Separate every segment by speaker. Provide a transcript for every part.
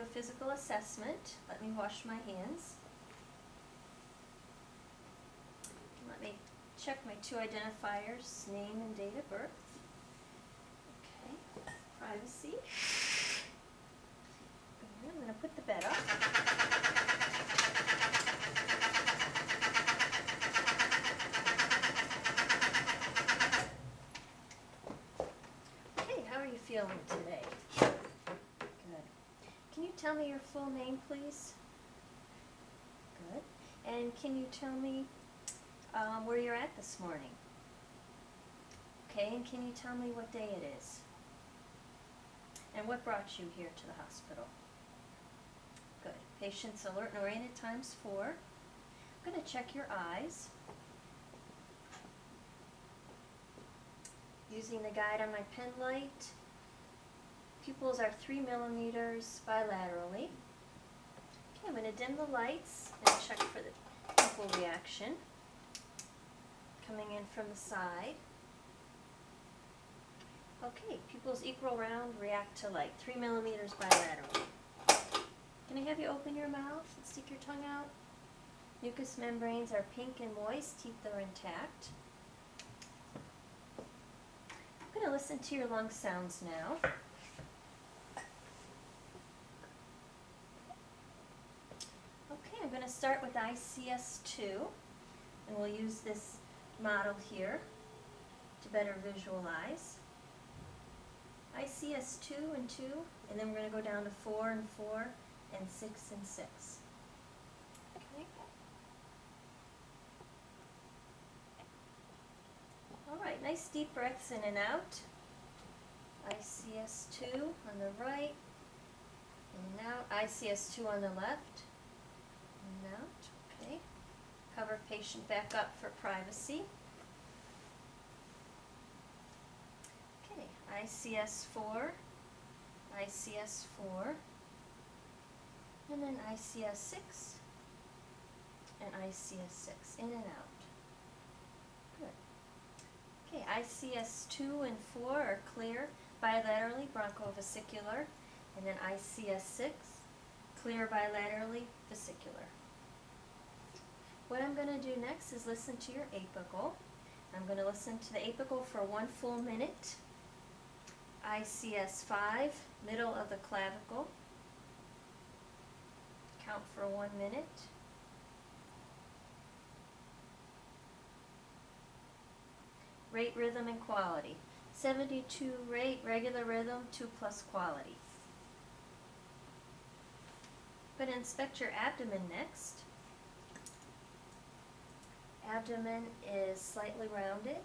Speaker 1: do a physical assessment. Let me wash my hands. Let me check my two identifiers, name and date of birth. Okay, privacy. And I'm going to put the bed up. Okay, how are you feeling today? Good. Can you tell me your full name, please? Good. And can you tell me where you're at this morning? Okay, and can you tell me what day it is? And what brought you here to the hospital? Good. Patient's alert and oriented ×4. I'm going to check your eyes. Using the guide on my pen light. Pupils are 3 millimeters bilaterally. Okay, I'm going to dim the lights and check for the pupil reaction. Coming in from the side. Okay, pupils equal round, react to light. 3 millimeters bilaterally. Can I have you open your mouth and stick your tongue out? Mucous membranes are pink and moist, teeth are intact. I'm going to listen to your lung sounds now. Okay, I'm going to start with ICS-2, and we'll use this model here to better visualize. ICS 2 and 2, and then we're going to go down to 4 and 4, and 6 and 6. Okay. Alright, nice deep breaths in and out. ICS 2 on the right, in and out. ICS 2 on the left, in and out. Okay. Cover patient back up for privacy. Okay, ICS 4, ICS 4, and then ICS 6, and ICS 6, in and out. Good. Okay, ICS 2 and 4 are clear bilaterally, bronchovesicular, and then ICS 6, clear bilaterally, vesicular. What I'm going to do next is listen to your apical. I'm going to listen to the apical for 1 full minute. ICS 5, middle of the clavicle. Count for 1 minute. Rate, rhythm, and quality. 72 rate, regular rhythm, 2 plus quality. I'm going to inspect your abdomen next. Abdomen is slightly rounded.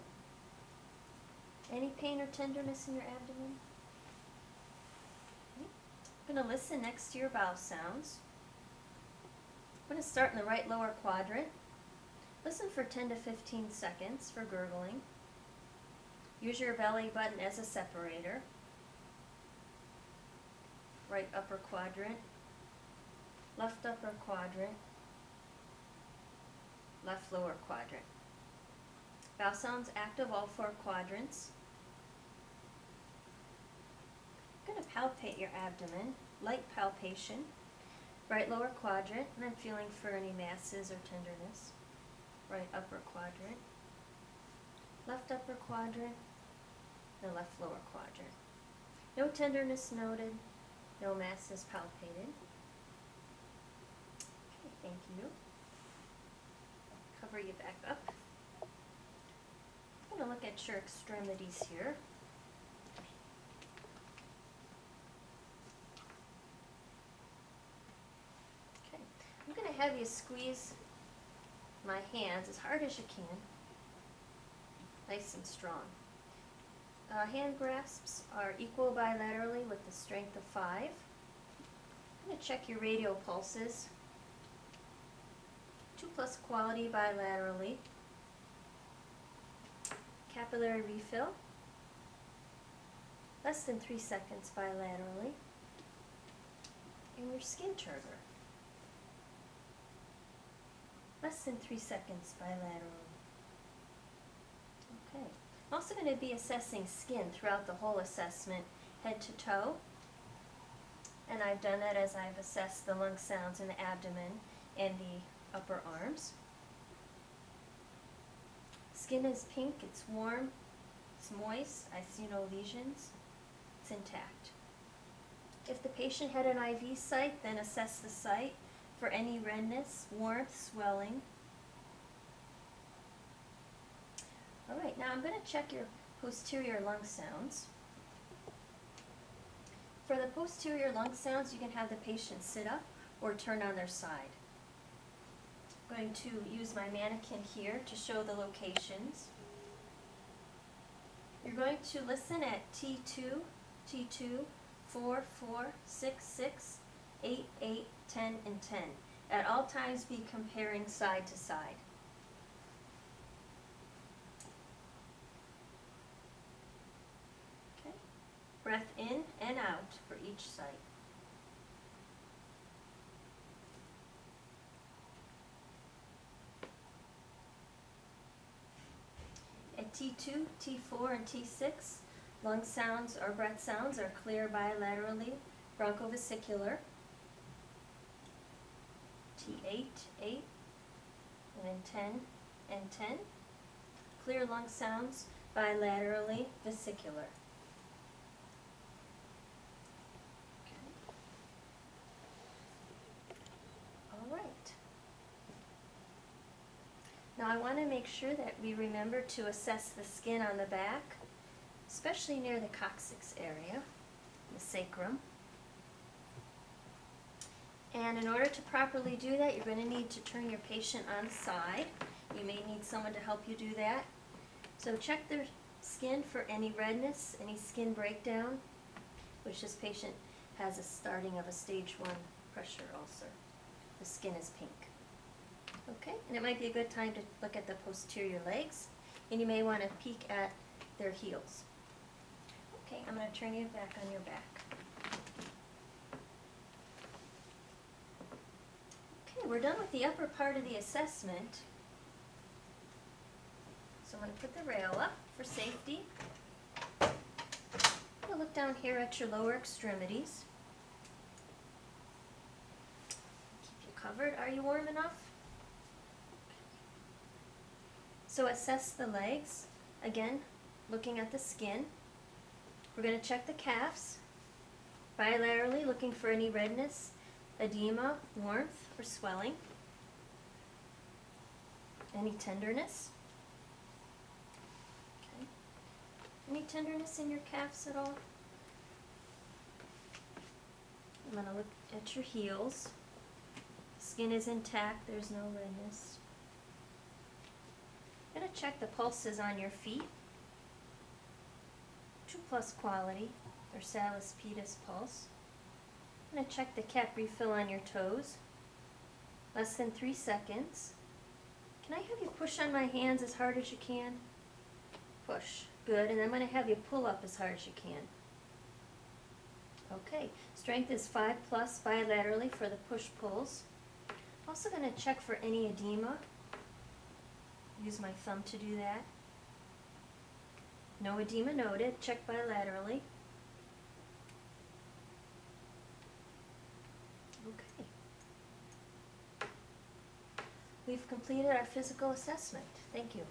Speaker 1: Any pain or tenderness in your abdomen? Okay. I'm going to listen next to your bowel sounds. I'm going to start in the right lower quadrant. Listen for 10 to 15 seconds for gurgling. Use your belly button as a separator. Right upper quadrant, left upper quadrant, left lower quadrant. Bowel sounds active all 4 quadrants. I'm going to palpate your abdomen, light palpation. Right lower quadrant, and I'm feeling for any masses or tenderness. Right upper quadrant, left upper quadrant, and left lower quadrant. No tenderness noted, no masses palpated. Okay, thank you. Cover you back up. I'm going to look at your extremities here. Okay, I'm going to have you squeeze my hands as hard as you can, nice and strong. Hand grasps are equal bilaterally with the strength of 5. I'm going to check your radial pulses. 2 plus quality bilaterally. Capillary refill. Less than 3 seconds bilaterally. And your skin turgor. Less than 3 seconds bilaterally. Okay. I'm also going to be assessing skin throughout the whole assessment, head to toe. And I've done that as I've assessed the lung sounds in the abdomen and the upper arms. Skin is pink, it's warm, it's moist, I see no lesions, it's intact. If the patient had an IV site, then assess the site for any redness, warmth, swelling. All right, now I'm going to check your posterior lung sounds. For the posterior lung sounds, you can have the patient sit up or turn on their side. I'm going to use my mannequin here to show the locations. You're going to listen at T2, T2, 4, 4, 6, 6, 8, 8, 10, and 10. At all times be comparing side to side. Okay. Breath in and out for each site. At T2, T4, and T6, lung sounds or breath sounds are clear bilaterally, bronchovesicular. T8, 8, and then 10 and 10. Clear lung sounds bilaterally vesicular. Okay. All right. Now I want to make sure that we remember to assess the skin on the back, especially near the coccyx area, the sacrum. And in order to properly do that, you're going to need to turn your patient on side. You may need someone to help you do that. So check their skin for any redness, any skin breakdown, which this patient has a starting of a stage 1 pressure ulcer. The skin is pink. Okay, and it might be a good time to look at the posterior legs, and you may want to peek at their heels. Okay, I'm going to turn you back on your back. Okay, we're done with the upper part of the assessment. So I'm going to put the rail up for safety. We'll look down here at your lower extremities. Keep you covered. Are you warm enough? So assess the legs, again, looking at the skin. We're going to check the calves, bilaterally looking for any redness, edema, warmth, or swelling. Any tenderness. Okay. Any tenderness in your calves at all? I'm going to look at your heels. Skin is intact, there's no redness. I'm going to check the pulses on your feet. 2+ quality, or Salus pedis pulse. I'm going to check the cap refill on your toes. Less than 3 seconds. Can I have you push on my hands as hard as you can? Push. Good. And I'm going to have you pull up as hard as you can. Okay. Strength is 5+ bilaterally for the push-pulls. Also going to check for any edema. Use my thumb to do that. No edema noted. Check bilaterally. Okay. We've completed our physical assessment. Thank you.